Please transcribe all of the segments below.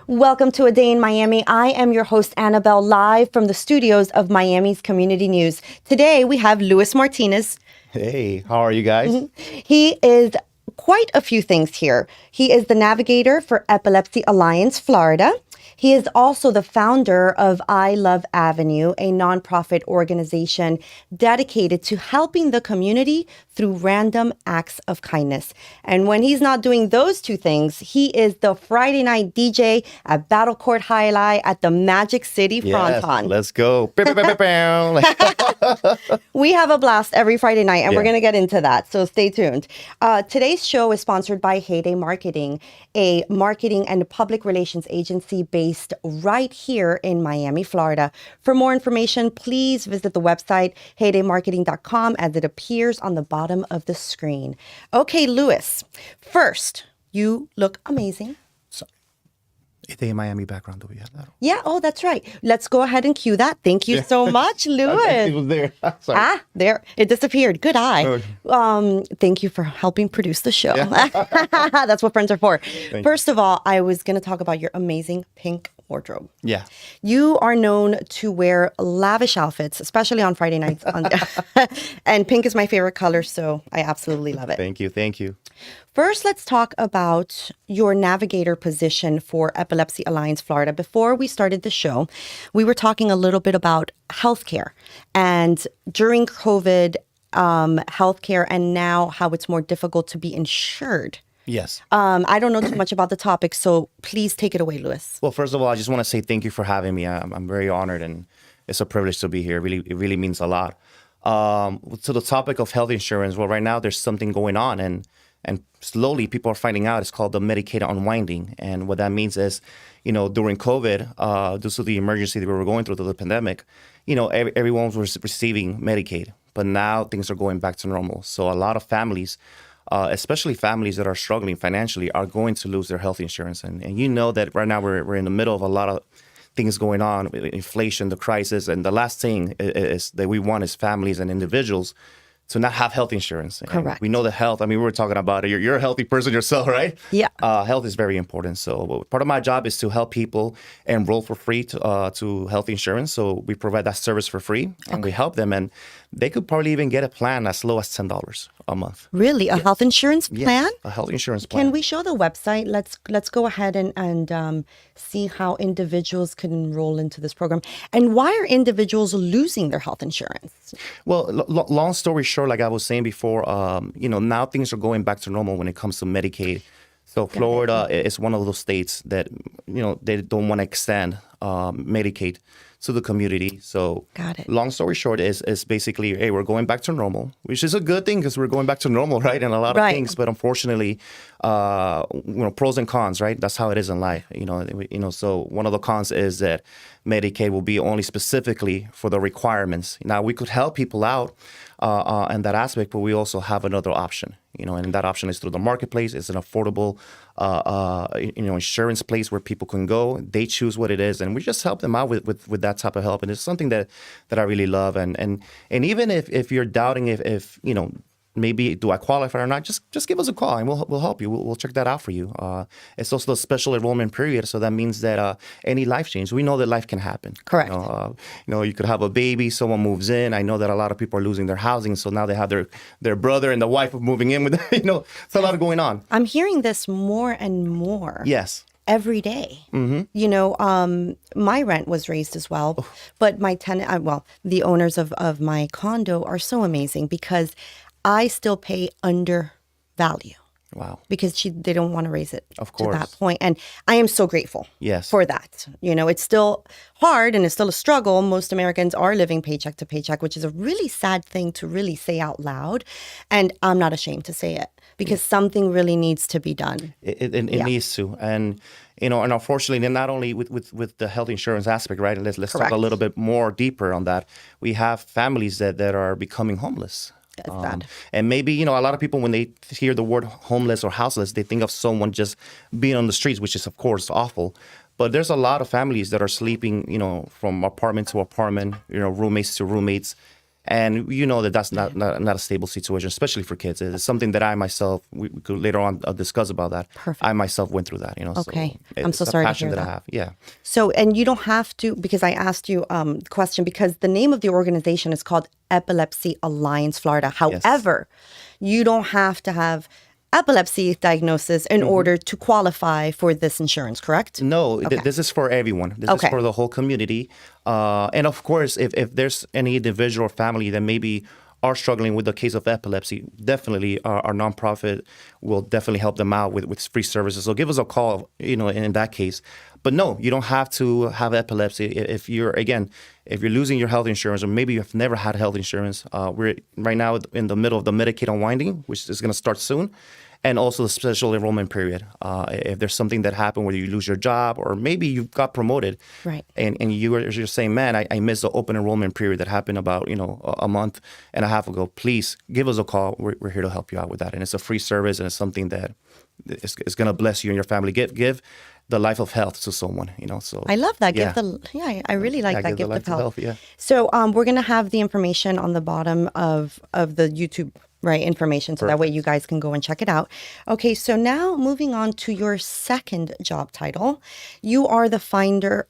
Welcome to A Day in Miami. I am your host, Anabel, live from the studios of Miami's Community News. Today, we have Luis Martinez. Hey, how are you guys? He is quite a few things here. He is the navigator for Epilepsy Alliance, Florida. He is also the founder of I Love Avenue, a nonprofit organization dedicated to helping the community through random acts of kindness. And when he's not doing those two things, he is the Friday night DJ at Battle Court Jai-Alai at the Magic City Fronton. Yes, let's go. We have a blast every Friday night, and we're going to get into that, so stay tuned. Today's show is sponsored by Heyday Marketing, a marketing and public relations agency based right here in Miami, Florida. For more information, please visit the website heydaymarketing.com as it appears on the bottom of the screen. Okay, Luis, first, you look amazing. A Day in Miami background, do we have that? Yeah, oh, that's right. Let's go ahead and cue that. Thank you so much, Luis. It was there. Sorry. There. It disappeared. Good eye. Okay. Thank you for helping produce the show. Yeah. That's what friends are for. First of all, I was going to talk about your amazing pink wardrobe. Yeah. You are known to wear lavish outfits, especially on Friday nights. And pink is my favorite color, so I absolutely love it. Thank you. Thank you. First, let's talk about your navigator position for Epilepsy Alliance Florida. Before we started the show, we were talking a little bit about healthcare and during COVID, healthcare, and now how it's more difficult to be insured. Yes. I don't know too much about the topic, so please take it away, Luis. Well, first of all, I just want to say thank you for having me. I'm very honored, and it's a privilege to be here. It really means a lot. To the topic of health insurance, well, right now there's something going on, and slowly people are finding out. It's called the Medicaid unwinding, and what that means is, during COVID, due to the emergency that we were going through, the pandemic, everyone was receiving Medicaid, but now things are going back to normal. So a lot of families, especially families that are struggling financially, are going to lose their health insurance. And you know that right now we're in the middle of a lot of things going on, inflation, the crisis. And the last thing is that we want as families and individuals to not have health insurance. Correct. And we know that health, we were talking about it. You're a healthy person yourself, right? Yeah. Health is very important. So part of my job is to help people enroll for free to health insurance. So we provide that service for free, and we help them. And they could probably even get a plan as low as $10 a month. Really? A health insurance plan? Yes, a health insurance plan. Can we show the website? Let's go ahead and see how individuals can enroll into this program. And why are individuals losing their health insurance? Well, long story short, like I was saying before, now things are going back to normal when it comes to Medicaid. So Florida is one of those states that, they don't want to extend Medicaid to the community. So Got it. Long story short is basically, hey, we're going back to normal, which is a good thing because we're going back to normal, right? And a lot of things, but unfortunately, pros and cons, right? That's how it is in life, So one of the cons is that Medicaid will be only specifically for the requirements. Now we could help people out in that aspect, but we also have another option, and that option is through the marketplace. It's an affordable, insurance place where people can go. They choose what it is, and we just help them out with that type of help. And it's something that I really love. And even if you're doubting if maybe do I qualify or not, just give us a call and we'll help you. We'll check that out for you. It's also the special enrollment period, so that means that any life change, we know that life can happen. Correct. You could have a baby, someone moves in. I know that a lot of people are losing their housing, so now they have their brother and the wife moving in with it's a lot going on. I'm hearing this more and more. Yes. Every day. Mm-hmm. My rent was raised as well, but my tenant, the owners of my condo are so amazing because I still pay under value. Wow. Because they don't want to raise it to that point. And I am so grateful for that. It's still hard and it's still a struggle. Most Americans are living paycheck to paycheck, which is a really sad thing to really say out loud. And I'm not ashamed to say it because something really needs to be done. It needs to. And, and unfortunately, not only with the health insurance aspect, right? And let's talk a little bit more deeper on that. We have families that are becoming homeless. That's bad. And maybe, a lot of people, when they hear the word homeless or houseless, they think of someone just being on the streets, which is, of course, awful. But there's a lot of families that are sleeping, from apartment to apartment, roommates to roommates. And you know that's not a stable situation, especially for kids. It's something that I myself, we could later on discuss about that. Perfect. I myself went through that, Okay. So I'm so sorry to hear that. I have. Yeah. So, and you don't have to, because I asked you the question, because the name of the organization is called Epilepsy Alliance Florida. However, you don't have to have epilepsy diagnosis in order to qualify for this insurance, correct? No, this is for everyone. This is for the whole community. And of course, if there's any individual or family that maybe are struggling with the case of epilepsy, definitely our nonprofit will definitely help them out with free services. So give us a call, in that case. But no, you don't have to have epilepsy. If you're losing your health insurance, or maybe you've never had health insurance, we're right now in the middle of the Medicaid unwinding, which is going to start soon. And also the special enrollment period. If there's something that happened where you lose your job, or maybe you got promoted, right? And you're saying, man, I missed the open enrollment period that happened about a month and a half ago. Please give us a call. We're here to help you out with that, and it's a free service, and it's something that is going to bless you and your family. Give the life of health to someone. So I love that. Yeah. I really like that gift of health. Yeah. So we're gonna have the information on the bottom of the YouTube. Right, information, so that way you guys can go and check it out. Okay, so now moving on to your second job title. You are the founder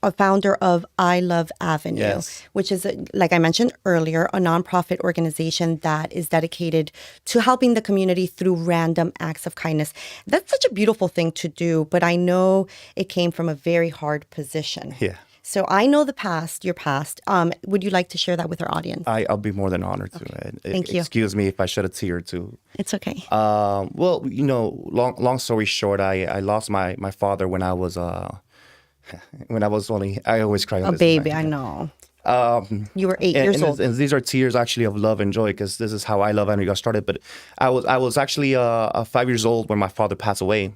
of I Love Avenue, which is, like I mentioned earlier, a nonprofit organization that is dedicated to helping the community through random acts of kindness. That's such a beautiful thing to do, but I know it came from a very hard position. Yeah. So I know your past. Would you like to share that with our audience? I'll be more than honored to. Thank you. Excuse me if I shed a tear too. It's okay. Well, long story short, I lost my father when I was only, I always cry. A baby, I know. You were 8 years old. And these are tears actually of love and joy, because this is how I Love Avenue got started. But I was actually 5 years old when my father passed away.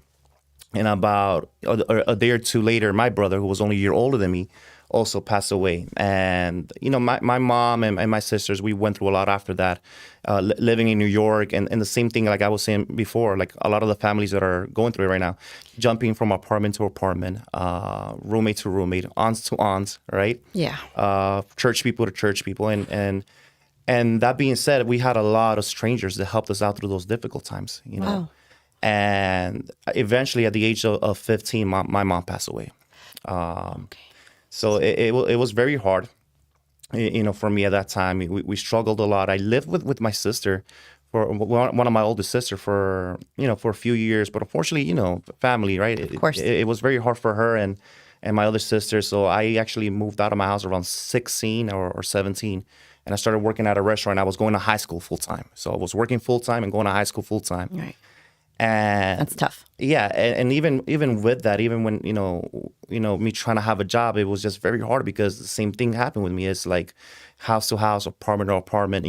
And about a day or two later, my brother, who was only a year older than me, also passed away. And, my mom and my sisters, we went through a lot after that, living in New York. And the same thing, like I was saying before, like a lot of the families that are going through it right now, jumping from apartment to apartment, roommate to roommate, aunts to aunts, right? Yeah. Church people to church people. And that being said, we had a lot of strangers that helped us out through those difficult times, Wow. And eventually, at the age of 15, my mom passed away. So it was very hard, for me at that time. We struggled a lot. I lived with my sister, for one of my oldest sister, for a few years. But unfortunately, family, right? Of course. It was very hard for her and my other sister. So I actually moved out of my house around 16 or 17. And I started working at a restaurant. I was going to high school full time. So I was working full time and going to high school full time. Right. And that's tough. Yeah, and even with that, even when me trying to have a job, it was just very hard, because the same thing happened with me. It's like house to house, apartment to apartment.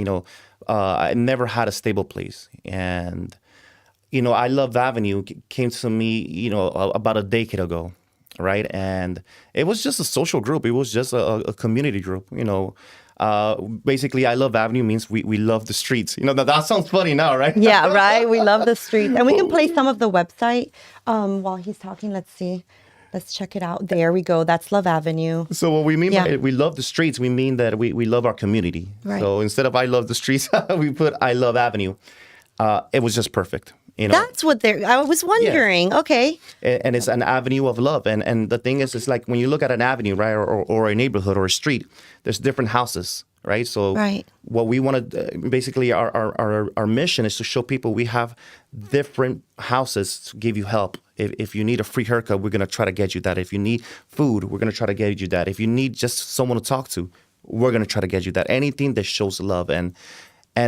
I never had a stable place, and I Love Avenue came to me about a decade ago, right? And it was just a social group. It was just a community group. Basically, I Love Avenue means we love the streets. That sounds funny now, right? Yeah, right. We love the streets. And we can play some of the website while he's talking. Let's see. Let's check it out. There we go. That's Love Avenue. So what we mean by we love the streets, we mean that we love our community. Right. So instead of I love the streets, we put I Love Avenue. It was just perfect. That's what I was wondering. Yeah. Okay. And it's an avenue of love. And the thing is, it's like when you look at an avenue, right, or a neighborhood or a street, there's different houses, right? So what we want to, basically our mission is to show people we have different houses to give you help. If you need a free haircut, we're going to try to get you that. If you need food, we're going to try to get you that. If you need just someone to talk to, we're going to try to get you that. Anything that shows love. And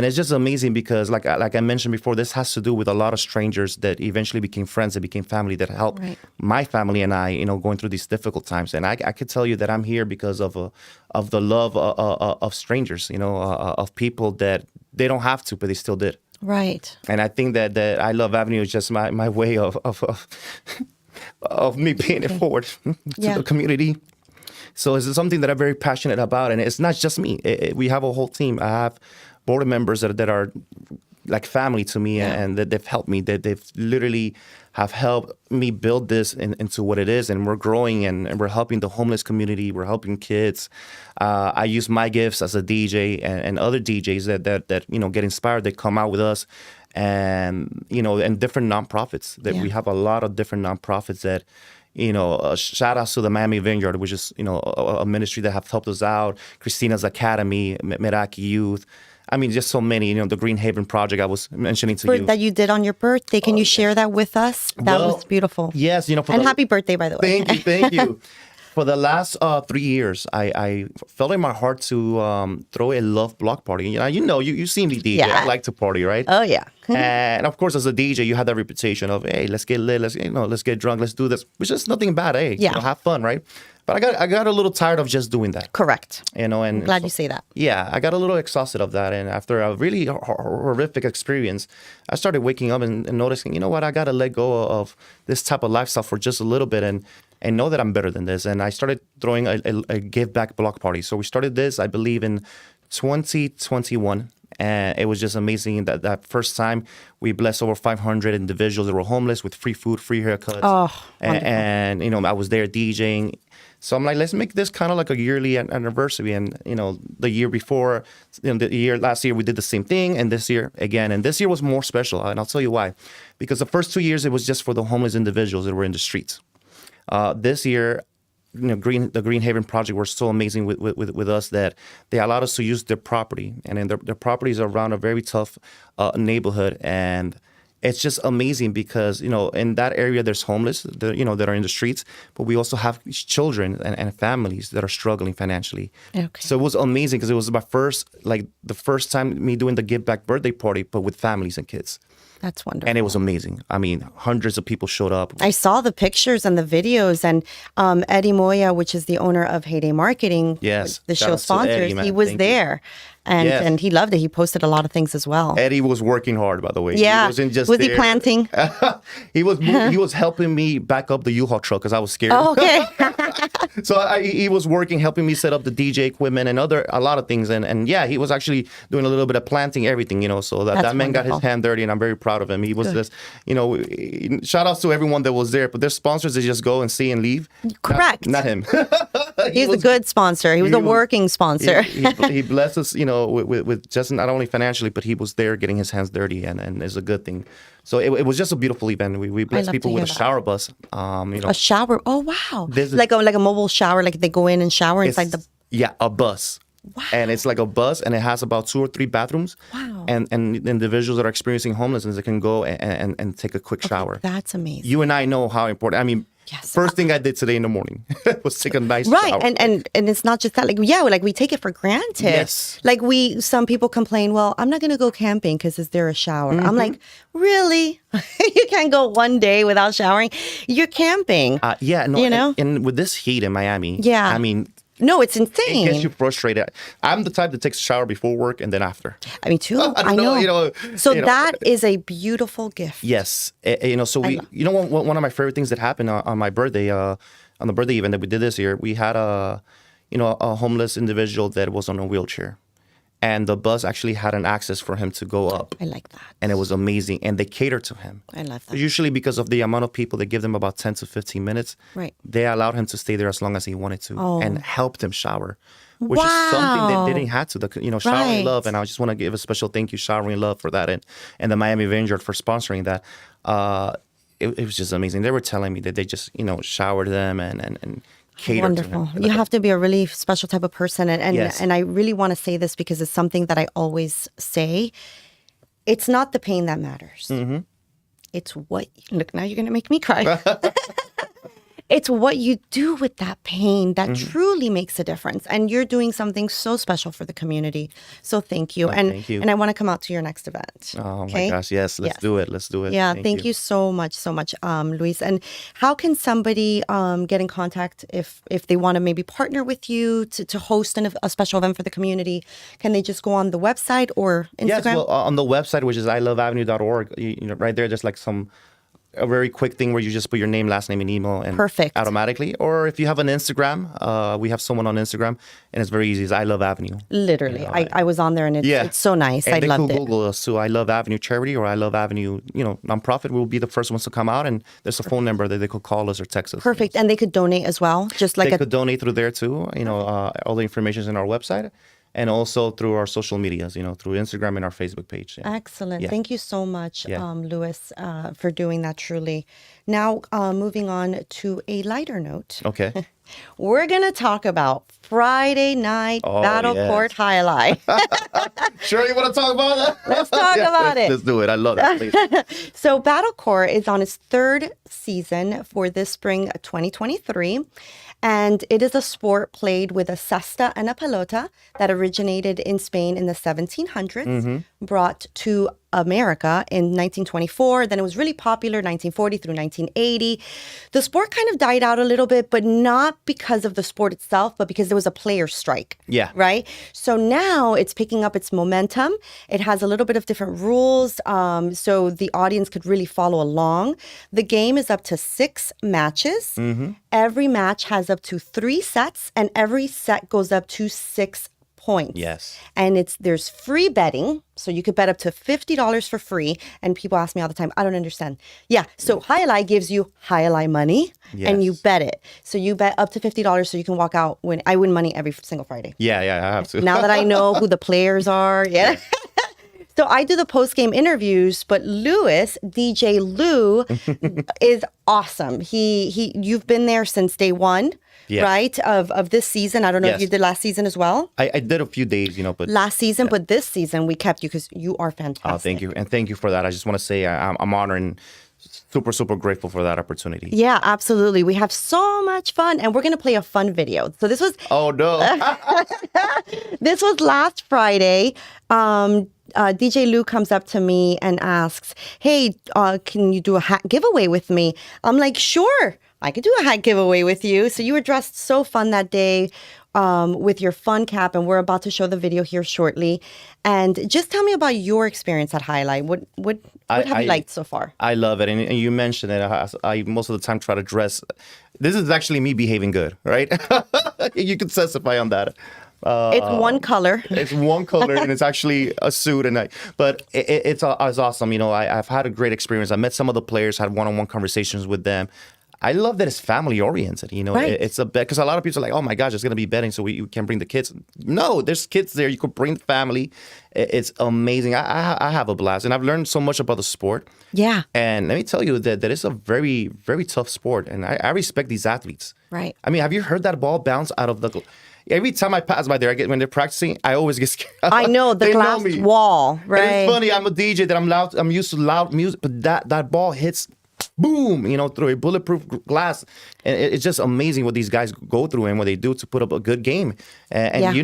it's just amazing, because like I mentioned before, this has to do with a lot of strangers that eventually became friends, that became family, that helped my family and I, going through these difficult times. And I could tell you that I'm here because of the love of strangers, of people that they don't have to, but they still did. Right. And I think that I Love Avenue is just my way of me paying it forward to the community. So it's something that I'm very passionate about, and it's not just me. We have a whole team. I have board members that are like family to me, and that they've helped me. That they've literally have helped me build this into what it is, and we're growing, and we're helping the homeless community. We're helping kids. I use my gifts as a DJ and other DJs that get inspired. They come out with us, and and different nonprofits. That we have a lot of different nonprofits that. Shout outs to the Miami Vineyard, which is a ministry that have helped us out. Christina's Academy, Meraki Youth. I mean, just so many, the Green Haven Project I was mentioning to you. That you did on your birthday. Can you share that with us? That was beautiful. Yes. And happy birthday, by the way. Thank you. For the last 3 years, I felt in my heart to throw a love block party. You see me DJ. Yeah. I like to party, right? Oh, yeah. And of course, as a DJ, you have that reputation of, hey, let's get lit, let's get drunk, let's do this, which is nothing bad, hey, have fun, right? But I got a little tired of just doing that. Correct. And I'm glad you say that. Yeah, I got a little exhausted of that, and after a really horrific experience, I started waking up and noticing, what, I got to let go of this type of lifestyle for just a little bit, and know that I'm better than this. And I started throwing a give back block party. So we started this, I believe, in 2021. And it was just amazing that first time we blessed over 500 individuals that were homeless with free food, free haircuts. Oh, and I was there DJing. So I'm like, let's make this kind of like a yearly anniversary. And, the year before, last year we did the same thing. And this year again. And this year was more special. And I'll tell you why. Because the first 2 years, it was just for the homeless individuals that were in the streets. This year, the Green Haven Project were so amazing with us that they allowed us to use their property, and then their properties are around a very tough neighborhood, and it's just amazing because in that area there's homeless that are in the streets, but we also have children and families that are struggling financially. Okay. So it was amazing because it was the first time me doing the give back birthday party, but with families and kids. That's wonderful. And it was amazing. I mean, hundreds of people showed up. I saw the pictures and the videos, and Eddie Moya, which is the owner of Heyday Marketing, the show sponsors, he was there. And he loved it. He posted a lot of things as well. Eddie was working hard, by the way. Yeah. He wasn't just was there. he planting? He was helping me back up the U-Haul truck because I was scared. Oh, okay. So he was working, helping me set up the DJ equipment and a lot of things. And he was actually doing a little bit of planting, everything, so that man got his hand dirty, and I'm very proud of him. He was just, shout outs to everyone that was there, but their sponsors, they just go and see and leave. Correct. Not him. He's a good sponsor. He was a working sponsor. He blessed us, with just not only financially, but he was there getting his hands dirty, and it's a good thing. So it was just a beautiful event. We blessed people with a shower bus. A shower. Oh wow! Like a mobile shower. Like they go in and shower inside the. Yeah, a bus. Wow. And it's like a bus, and it has about 2 or 3 bathrooms. Wow. And individuals that are experiencing homelessness, they can go and take a quick shower. That's amazing. You and I know how important. I mean. Yes. First thing I did today in the morning was take a nice shower. Right, and it's not just that. Like we take it for granted. Yes. Like some people complain, well, I'm not going to go camping because is there a shower? Mm-hmm. I'm like, really? You can't go one day without showering? You're camping. Yeah, no, and with this heat in Miami, I mean... No, it's insane. It gets you frustrated. I'm the type that takes a shower before work and then after. I mean, too. I know. That is a beautiful gift. Yes. So one of my favorite things that happened on my birthday, on the birthday event that we did this year, we had a homeless individual that was on a wheelchair. And the bus actually had an access for him to go up. I like that. And it was amazing. And they catered to him. I love that. Usually because of the amount of people, they give them about 10 to 15 minutes. Right. They allowed him to stay there as long as he wanted to and helped him shower, which is something they didn't have to. Showering love. And I just want to give a special thank you, Showering Love, for that. And the Miami Vineyard for sponsoring that. It was just amazing. They were telling me that they just, showered them and wonderful. You have to be a really special type of person. And I really want to say this because it's something that I always say. It's not the pain that matters. Mm-hmm. It's look, now you're going to make me cry. It's what you do with that pain that truly makes a difference. And you're doing something so special for the community. So thank you. Thank you. And I want to come out to your next event. Oh my gosh, yes. Let's do it. Yeah, thank you so much, Luis. And how can somebody get in contact if they want to maybe partner with you to host a special event for the community? Can they just go on the website or Instagram? Yes, well, on the website, which is iloveavenue.org, right there, there's like some a very quick thing where you just put your name, last name, and email, and Perfect. automatically. Or if you have an Instagram, we have someone on Instagram, and it's very easy. It's I Love Avenue. Literally, I was on there, and it's so nice. And I loved could it. Google us to I Love Avenue Charity or I Love Avenue, nonprofit. We'll be the first ones to come out, and there's a phone number that they could call us or text us. Perfect, and they could donate as well, just like they could donate through there too. All the information is in our website. And also through our social medias, through Instagram and our Facebook page. Yeah. Excellent. Yeah. Thank you so much, Louis, for doing that, truly. Now, moving on to a lighter note. Okay. We're going to talk about Friday night Battle Court Jai-Alai. Sure you want to talk about that? Let's talk about it. Let's do it. I love it. So Battle Court is on its third season for this spring 2023. And it is a sport played with a cesta and a pelota that originated in Spain in the 1700s, brought to America in 1924. Then it was really popular 1940 through 1980. The sport kind of died out a little bit, but not because of the sport itself, but because there was a player strike. Yeah. Right? So now it's picking up its momentum. It has a little bit of different rules, so the audience could really follow along. The game is up to 6 matches. Every match has up to 3 sets, and every set goes up to 6 points. Yes. And there's free betting. So you could bet up to $50 for free. And people ask me all the time, I don't understand. Yeah. So Jai-Alai gives you Jai-Alai money and you bet it. So you bet up to $50 so you can walk out. I win money every single Friday. Yeah, I have to. Now that I know who the players are. Yeah. So I do the post-game interviews, but Louis, DJ Lou, is awesome. You've been there since day one, right, of this season. I don't know if you did last season as well. I did a few days, but last season, but this season we kept you because you are fantastic. Oh, thank you, and thank you for that. I just want to say I'm honored and super, super grateful for that opportunity. Yeah, absolutely. We have so much fun, and we're going to play a fun video. So this was... Oh, no. This was last Friday. DJ Lou comes up to me and asks, hey, can you do a hat giveaway with me? I'm like, sure, I could do a hat giveaway with you. So you were dressed so fun that day with your fun cap, and we're about to show the video here shortly. And just tell me about your experience at Jai-Alai. What have you liked so far? I love it. And you mentioned it. I most of the time try to dress. This is actually me behaving good, right? You can testify on that. It's one color. It's one color, and it's actually a suit. But it's awesome. I've had a great experience. I met some of the players, had one-on-one conversations with them. I love that it's family oriented. Right. It's a bet because a lot of people are like, "Oh my gosh, it's gonna be betting, so we can bring the kids." No, there's kids there. You could bring the family. It's amazing. I have a blast, and I've learned so much about the sport. Yeah. And let me tell you that it's a very, very tough sport, and I respect these athletes. Right. I mean, have you heard that ball bounce out of the? Every time I pass by there, when they're practicing, I always get scared. I know, the glass wall, right? And it's funny, I'm a DJ that I'm loud. I'm used to loud music, but that ball hits, boom, through a bulletproof glass. And it's just amazing what these guys go through and what they do to put up a good game. And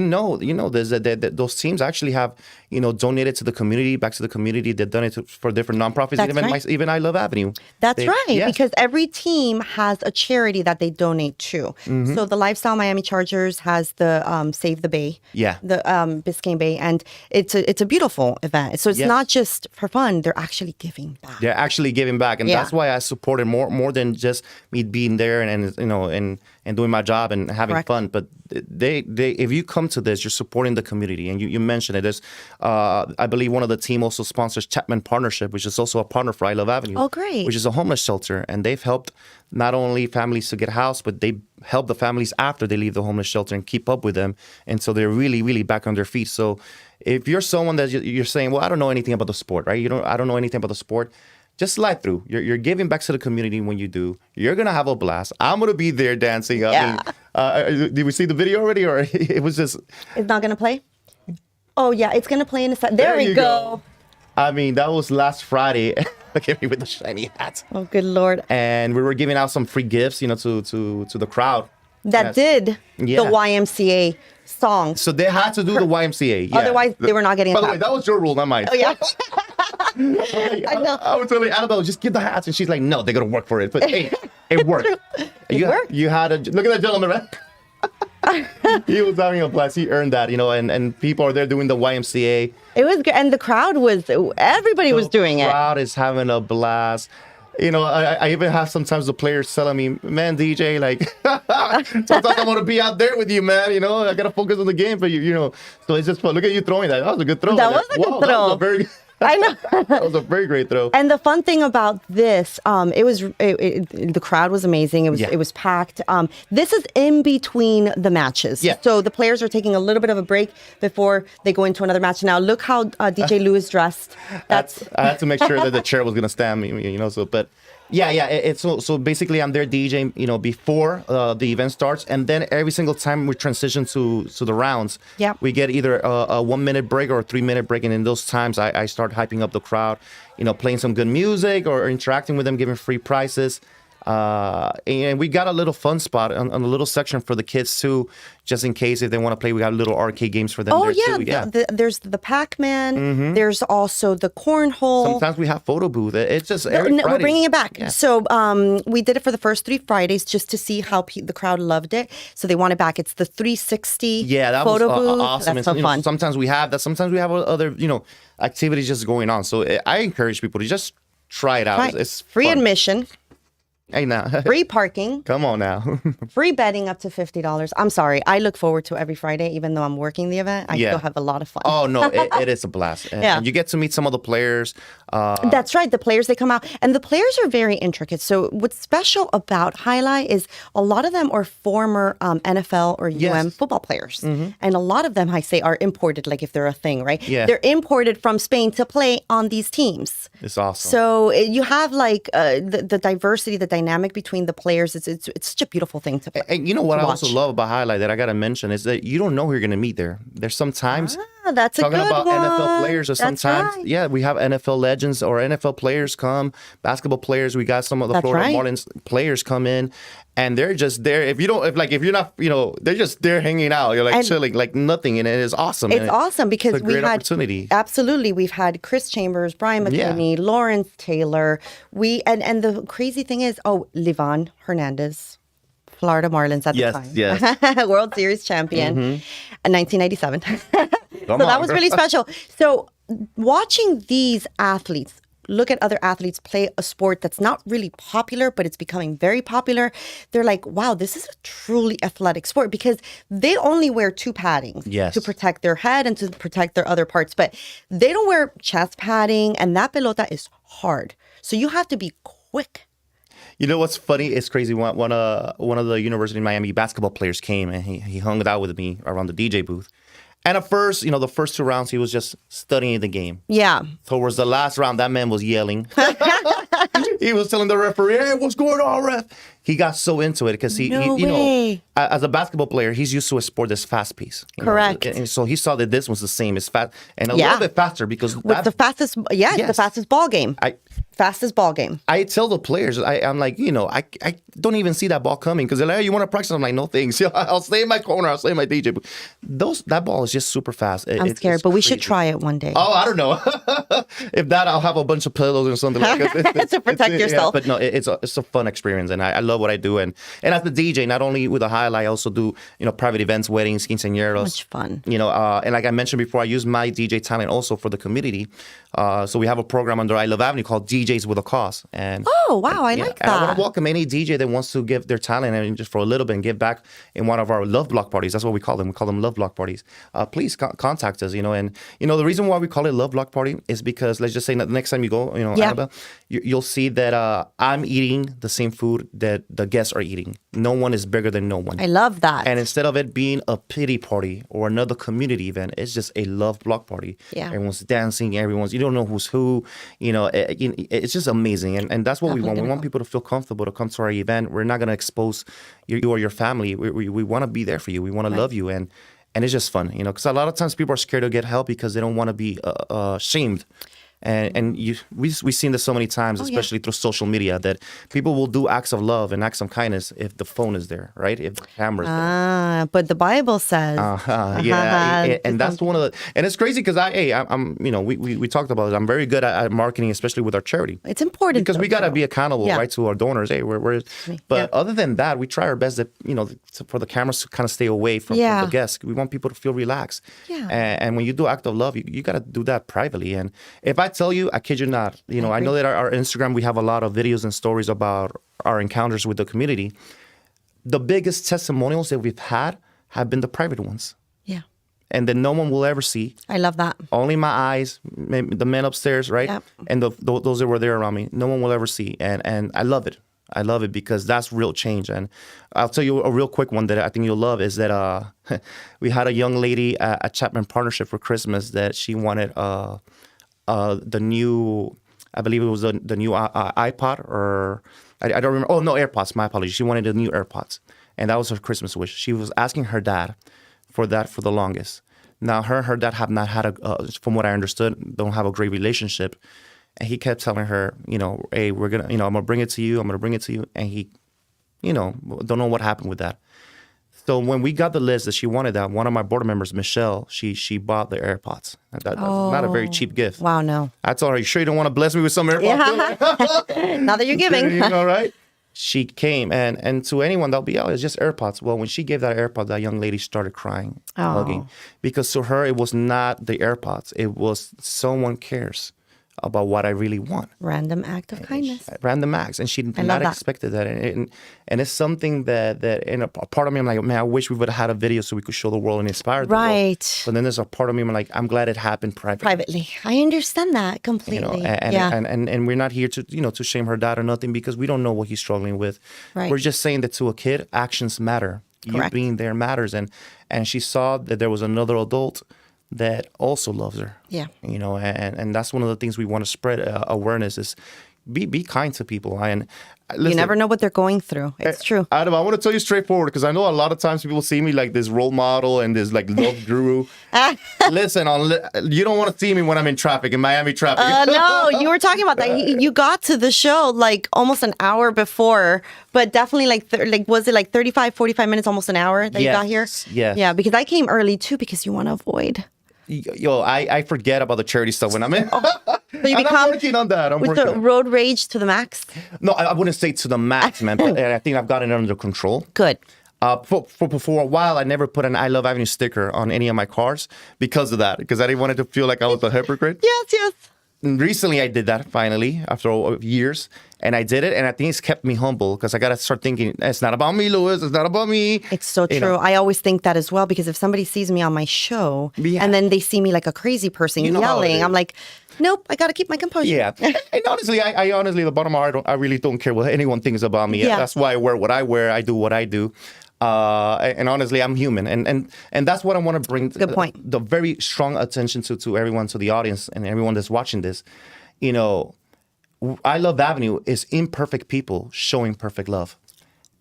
those teams actually have, donated to the community, back to the community. They've done it for different nonprofits. That's Even I Love Avenue. That's right, because every team has a charity that they donate to. So the Lifestyle Miami Chargers has the Save the Bay, the Biscayne Bay, and it's a beautiful event. So it's not just for fun; they're actually giving back. They're actually giving back, and that's why I supported more than just me being there and doing my job and having fun. But they if you come to this, you're supporting the community. And you mentioned it. There's I believe one of the team also sponsors Chapman Partnership, which is also a partner for I Love Avenue. Oh, great. Which is a homeless shelter. And they've helped not only families to get housed, but they help the families after they leave the homeless shelter and keep up with them. And so they're really, really back on their feet. So if you're someone that you're saying, well, I don't know anything about the sport, right? I don't know anything about the sport. Just slide through. You're giving back to the community when you do. You're going to have a blast. I'm going to be there dancing. Yeah. I mean, did we see the video already? Or it was just... It's not going to play? Oh, yeah. It's going to play in a second. There we go. I mean, that was last Friday. Look at me with the shiny hat. Oh, good Lord. And we were giving out some free gifts, to the crowd. That did the YMCA song. So they had to do the YMCA. Yeah. Otherwise, they were not getting By the way, that was your rule, not mine. Oh, yeah. I know. I was telling Anabel, just give the hats. And she's like, no, they're going to work for it. But hey, it worked. It worked. You had look at that gentleman, right? He was having a blast. He earned that, and people are there doing the YMCA. It was good. And the crowd everybody was doing it. The crowd is having a blast. I even have sometimes the players telling me, man, DJ, like, sometimes I want to be out there with you, man. I got to focus on the game for you, So it's just fun. Look at you throwing that. That was a good throw. That was a good throw. That was a very... I know. That was a very great throw. And the fun thing about this, the crowd was amazing. It was packed. This is in between the matches. Yeah. So the players are taking a little bit of a break before they go into another match. Now look how DJ Lou is dressed. I had to make sure that the chair was gonna stand me, but. Yeah. It's so basically I'm there DJing, before the event starts, and then every single time we transition to the rounds, we get either a 1 minute break or a 3 minute break, and in those times I start hyping up the crowd, playing some good music or interacting with them, giving free prizes. And we got a little fun spot on a little section for the kids too, just in case if they want to play. We got little arcade games for them. Oh, there yeah. too. There's the Pac-Man. There's also the cornhole. Sometimes we have photo booth. It's just every We're Friday. bringing it back. Yeah. So we did it for the first 3 Fridays just to see how the crowd loved it. So they want it back. It's the 360 that photo was booth. awesome. That's so fun. Sometimes we have that. Sometimes we have other activities just going on. So I encourage people to just try it out. Right. It's free fun. admission. Hey, now. Free parking. Come on now. Free betting up to $50. I'm sorry. I look forward to every Friday, even though I'm working the event. I still have a lot of fun. Oh, no, it is a blast. And you get to meet some of the players. That's right. The players, they come out. And the players are very intricate. So what's special about Jai-Alai is a lot of them are former NFL or UM football players. And a lot of them, I say, are imported, like if they're a thing, right? Yeah. They're imported from Spain to play on these teams. It's awesome. So you have like the diversity, the dynamic between the players. It's such a beautiful thing to And you know what I watch. also love about Jai-Alai that I got to mention is that you don't know who you're going to meet there. There's sometimes that's a talking good about one. NFL players, or That's sometimes right. we have NFL legends or NFL players come, basketball players. We got some of the That's Florida right. Marlins players come in, and they're just there. If you're not, they're just there hanging out. You're like chilling, like nothing, and it is awesome. It's awesome because it's a great opportunity. Absolutely, we've had Chris Chambers, Brian McKinney, Lawrence Taylor. And the crazy thing is, Livan Hernandez, Florida Marlins at the time. Yes. World Series champion in 1997. So that was really special. So watching these athletes, look at other athletes play a sport that's not really popular, but it's becoming very popular. They're like, wow, this is a truly athletic sport because they only wear 2 paddings to protect their head and to protect their other parts. But they don't wear chest padding, and that pelota is hard. So you have to be quick. You know what's funny? It's crazy. One of the University of Miami basketball players came and he hung out with me around the DJ booth. And at first, the first 2 rounds, he was just studying the game. Yeah. Towards the last round, that man was yelling. He was telling the referee, "Hey, what's going on, ref?" He got so into it because he as a basketball player, he's used to a sport that's fast paced. Correct. And so he saw that this was the same as fast and a little bit faster because it's the fastest. It's the fastest ball game. Fastest ball game. I tell the players, I'm like, I don't even see that ball coming because they're like, "Hey, you want to practice?" I'm like, "No thanks. I'll stay in my corner. I'll stay in my DJ." But that ball is just super fast. I'm scared, but we should try it one day. Oh, I don't know. If that, I'll have a bunch of pillows or something like that to protect yourself. But no, it's a fun experience, and I love what I do. And as the DJ, not only with the Jai-Alai, I also do private events, weddings, quinceañeros. Much fun. And like I mentioned before, I use my DJ talent also for the community. So we have a program under I Love Avenue called DJs with a Cause. And oh wow, I like that. And I want to welcome any DJ that wants to give their talent and just for a little bit and give back in one of our love block parties. That's what we call them. We call them love block parties. Please contact us. And the reason why we call it love block party is because let's just say that the next time you go, Anabel, you'll see that I'm eating the same food that the guests are eating. No one is bigger than no one. I love that. And instead of it being a pity party or another community event, it's just a love block party. Yeah. Everyone's dancing. You don't know who's who. It's just amazing. And that's what we want. We want people to feel comfortable to come to our event. We're not going to expose you or your family. We want to be there for you. We want to love you. And it's just fun, because a lot of times people are scared to get help because they don't want to be shamed. And we've seen this so many times, especially through social media, that people will do acts of love and acts of kindness if the phone is there, right? If the camera's there. But the Bible says, and that's one of the. And it's crazy because I'm we talked about it. I'm very good at marketing, especially with our charity. It's important because we gotta be accountable, right, to our donors. Hey, but other than that, we try our best that for the cameras to kind of stay away from the guests. We want people to feel relaxed. Yeah. And when you do act of love, you gotta do that privately. And if I I tell you, I kid you not. You know, I know that our Instagram, we have a lot of videos and stories about our encounters with the community. The biggest testimonials that we've had have been the private ones. Yeah. And that no one will ever see. I love that. Only my eyes, maybe the men upstairs, right? Yep. And those that were there around me, no one will ever see. And I love it. I love it because that's real change. And I'll tell you a real quick one that I think you'll love is that we had a young lady at Chapman Partnership for Christmas that she wanted the new, I believe it was the new iPod or I don't remember. Oh, no, AirPods. My apologies. She wanted the new AirPods. And that was her Christmas wish. She was asking her dad for that for the longest. Now, her dad have not had from what I understood, don't have a great relationship. And he kept telling her, you know, hey, we're going to, you know, I'm going to bring it to you. I'm going to bring it to you. And he, you know, don't know what happened with that. So when we got the list that she wanted that, one of my board members, Michelle, she bought the AirPods. That's not a very cheap gift. Wow, no. I told her, you sure you don't want to bless me with some AirPods? Yeah. Now that you're giving. You know, right? She came, and to anyone, they'll be, oh, it's just AirPods. Well, when she gave that AirPod, that young lady started crying, hugging. Because to her, it was not the AirPods. It was someone cares about what I really want. Random act of kindness. Random acts. And she did not expected that. And it's something that in a part of me, I'm like, man, I wish we would have had a video so we could show the world and inspire the world. But then there's a part of me, I'm like, I'm glad it happened privately. I understand that completely. You know, and we're not here to, you know, to shame her dad or nothing because we don't know what he's struggling with. Right. We're just saying that to a kid, actions matter. Correct. You being there matters. And she saw that there was another adult that also loves her. Yeah. You know, and that's one of the things we want to spread awareness is be kind to people. And listen, you never know what they're going through. It's true. Anabel, I want to tell you straightforward because I know a lot of times people see me like this role model and this like love guru. Listen, you don't want to see me when I'm in traffic, in Miami traffic. No, you were talking about that. You got to the show like almost an hour before, but definitely was it like 35, 45 minutes, almost an hour that you got here? Yes. Yeah, because I came early too because you want to avoid. Yo, I forget about the charity stuff when I'm in. So you I'm working on that. I'm with working the road rage to the max? No, I wouldn't say to the max, man. But I think I've gotten it under control. Good. For a while, I never put an I Love Avenue sticker on any of my cars because of that. Because I didn't want it to feel like I was a hypocrite. Yes. And recently, I did that finally after years. And I did it. And I think it's kept me humble because I got to start thinking, it's not about me, Louis. It's not about me. It's so true. Know. I always think that as well because if somebody sees me on my show and then they see me like a crazy person yelling, I'm like, nope, I got to keep my composure. Yeah. And honestly, I honestly, the bottom of my heart, I really don't care what anyone thinks about me. Yeah. That's why I wear what I wear. I do what I do. And honestly, I'm human. And that's what I want to bring. Good point. The very strong attention to everyone, to the audience and everyone that's watching this. You know, I Love Avenue is imperfect people showing perfect love.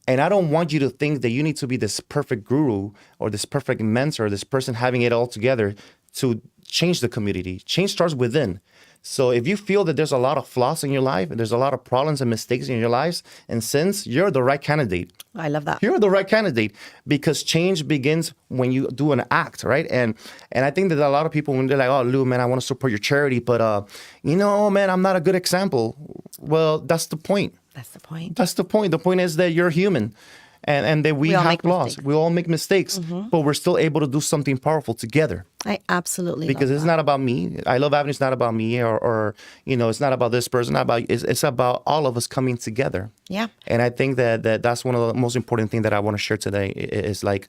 And I don't want you to think that you need to be this perfect guru or this perfect mentor, this person having it all together to change the community. Change starts within. So if you feel that there's a lot of flaws in your life and there's a lot of problems and mistakes in your lives and sins, you're the right candidate. I love that. You're the right candidate because change begins when you do an act, right? And I think that a lot of people, when they're like, oh, Lou, man, I want to support your charity, but, man, I'm not a good example. Well, that's the point. That's the point. That's the point. The point is that you're human. And that we have flaws. We all make mistakes, but we're still able to do something powerful together. I absolutely because it's not about me. I Love Avenue is not about me, or it's not about this person. It's about all of us coming together. Yeah. And I think that's one of the most important things that I want to share today is like,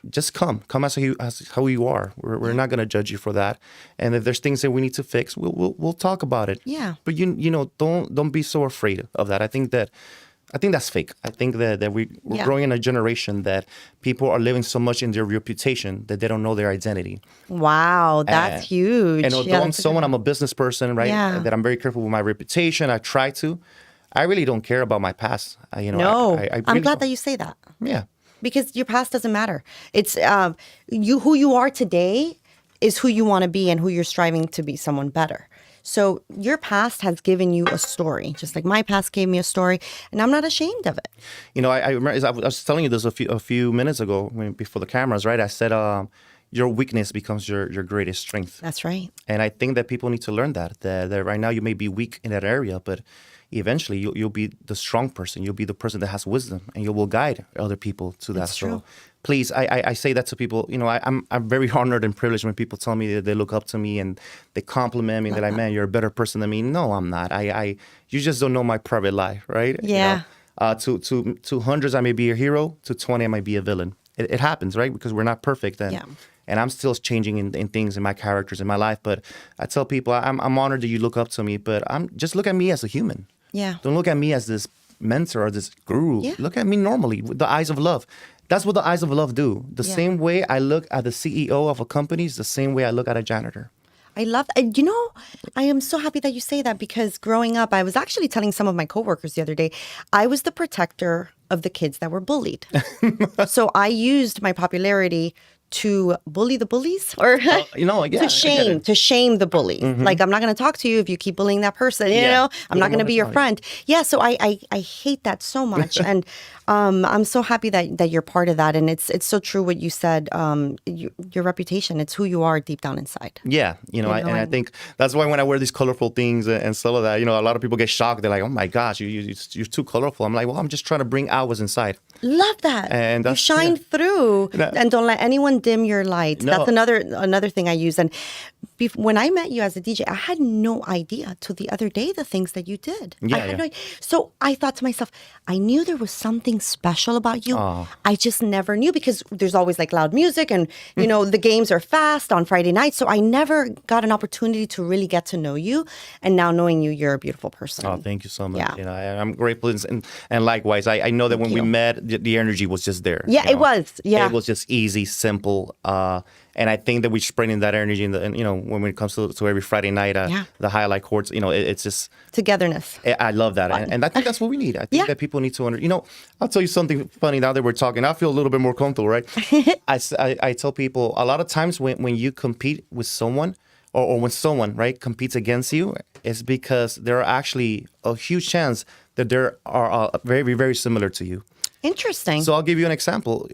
just come as how you are. We're not going to judge you for that. And if there's things that we need to fix, we'll talk about it. Yeah. But don't be so afraid of that. I think that's fake. I think that we're growing in a generation that people are living so much in their reputation that they don't know their identity. Wow, that's huge. And although I'm a business person, right? Yeah. That I'm very careful with my reputation. I try to. I really don't care about my past. I'm glad that you say that. Yeah. Because your past doesn't matter. It's who you are today is who you want to be and who you're striving to be someone better. So your past has given you a story, just like my past gave me a story, and I'm not ashamed of it. I remember I was telling you this a few minutes ago before the cameras, right? I said, your weakness becomes your greatest strength. That's right. And I think that people need to learn that right now you may be weak in that area, but eventually you'll be the strong person. You'll be the person that has wisdom, and you will guide other people to that. That's true. So please, I say that to people. I'm very honored and privileged when people tell me that they look up to me and they compliment me. They're like, man, you're a better person than me. No, I'm not. You just don't know my private life, right? Yeah. To hundreds, I may be a hero. To 20, I might be a villain. It happens, right? Because we're not perfect. And I'm still changing in things, in my characters, in my life. But I tell people, I'm honored that you look up to me, but just look at me as a human. Yeah. Don't look at me as this mentor or this guru. Yeah. Look at me normally with the eyes of love. That's what the eyes of love do. The same way I look at the CEO of a company is the same way I look at a janitor. I love that. I am so happy that you say that, because growing up, I was actually telling some of my coworkers the other day, I was the protector of the kids that were bullied. So I used my popularity to bully the bullies, or to shame the bully. Mm-hmm. Like, I'm not going to talk to you if you keep bullying that person. You know, I'm not going to be your friend. Yeah. So I hate that so much, and I'm so happy that you're part of that. And it's so true what you said. Your reputation, it's who you are deep down inside. Yeah, I think that's why when I wear these colorful things and some of that, a lot of people get shocked. They're like, "Oh my gosh, you're too colorful." I'm like, "Well, I'm just trying to bring out what's inside." Love that. And you shine through, and don't let anyone dim your light. No. That's another thing I use. And when I met you as a DJ, I had no idea till the other day the things that you did. I had no idea. So I thought to myself, I knew there was something special about you. Oh. I just never knew, because there's always like loud music, and the games are fast on Friday nights. So I never got an opportunity to really get to know you. And now knowing you, you're a beautiful person. Oh, thank you so much. Yeah. I'm grateful, and likewise, I know that when we met, the energy was just there. Yeah, it was. Yeah, it was just easy, simple. And I think that we're spreading that energy when it comes to every Friday night, the Jai-Alai courts, it's just togetherness. I love that. And I think that's what we need. I think that people need to I'll tell you something funny now that we're talking. I feel a little bit more comfortable, right? I tell people a lot of times when you compete with someone, or when someone, right, competes against you, it's because there are actually a huge chance that they are very, very similar to you. Interesting. So I'll give you an example.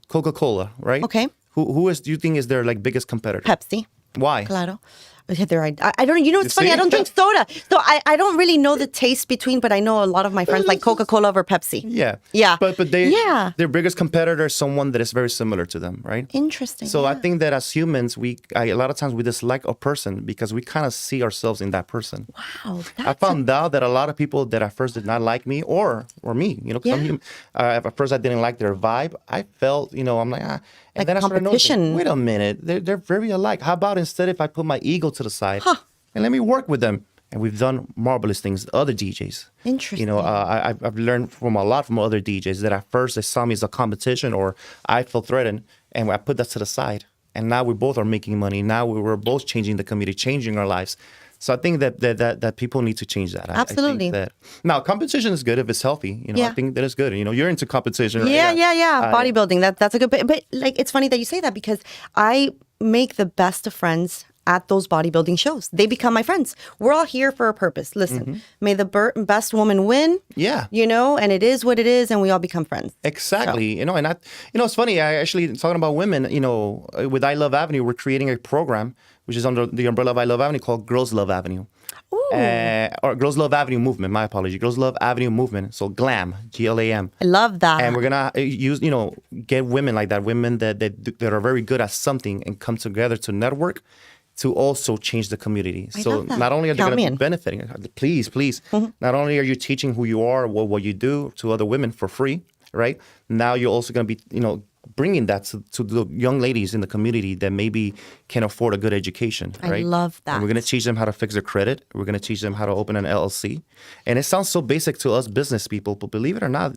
Coca-Cola, right? Okay. Who do you think is their biggest competitor? Pepsi. Why? Claro. I don't. It's funny. I don't drink soda, so I don't really know the taste between. But I know a lot of my friends like Coca-Cola over Pepsi. Yeah. Yeah. But their biggest competitor is someone that is very similar to them, right? Interesting. So I think that as humans, a lot of times we dislike a person because we kind of see ourselves in that person. Wow. I found out that a lot of people that at first did not like me or me, at first I didn't like their vibe. I felt, I'm like, ah. And like then I started noticing, wait a minute, they're very alike. How about instead if I put my ego to the side and let me work with them? And we've done marvelous things, other DJs. Interesting. I've learned from other DJs that at first they saw me as a competition or I felt threatened, and I put that to the side. And now we both are making money. Now we're both changing the community, changing our lives. So I think that people need to change that. Absolutely. I think now, competition is good if it's healthy. I think that is good. You're into competition. Right? Yeah. Bodybuilding. That's a good. But it's funny that you say that, because I make the best of friends at those bodybuilding shows. They become my friends. We're all here for a purpose. Listen, may the best woman win. Yeah. And it is what it is, and we all become friends. Exactly. So. And it's funny. I actually talking about women. With I Love Avenue, we're creating a program which is under the umbrella of I Love Avenue called Girls Love Avenue. Or Girls Love Avenue Movement, my apology. Girls Love Avenue Movement. So GLAM, GLAM. I love that. And we're going to use, get women like that, women that are very good at something and come together to network to also change the community. So not only are they going to be benefiting, please, not only are you teaching who you are, what you do to other women for free, right? Now you're also going to be, bringing that to the young ladies in the community that maybe can afford a good education, right? I love that. And we're going to teach them how to fix their credit. We're going to teach them how to open an LLC. And it sounds so basic to us business people, but believe it or not,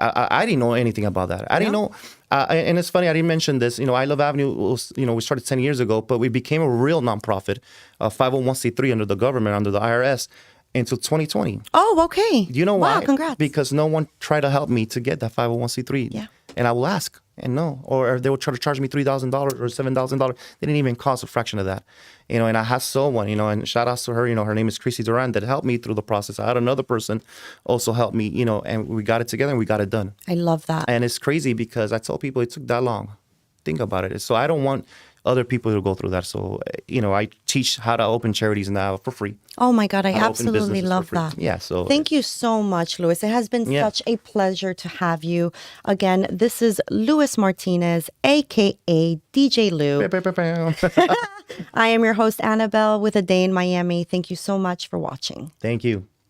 I didn't know anything about that. I didn't know. And it's funny, I didn't mention this. I Love Avenue was, we started 10 years ago, but we became a real nonprofit, a 501c3 under the government, under the IRS, until 2020. Oh, okay. You know why? Wow, congrats. Because no one tried to help me to get that 501c3. Yeah. And I will ask, and no. Or they will try to charge me $3,000 or $7,000. They didn't even cost a fraction of that. And I had someone, and shout out to her, her name is Chrissy Duran, that helped me through the process. I had another person also help me, and we got it together and we got it done. I love that. And it's crazy because I tell people it took that long. think about it. So I don't want other people to go through that. So, I teach how to open charities now for free. Oh my God, I How to open absolutely businesses love for free. that. Yeah. So Thank you so much, Luis. It has been such a pleasure to have you. Again, this is Luis Martinez, aka DJ Lou. I am your host, Anabel, with A Day in Miami. Thank you so much for watching. Thank you.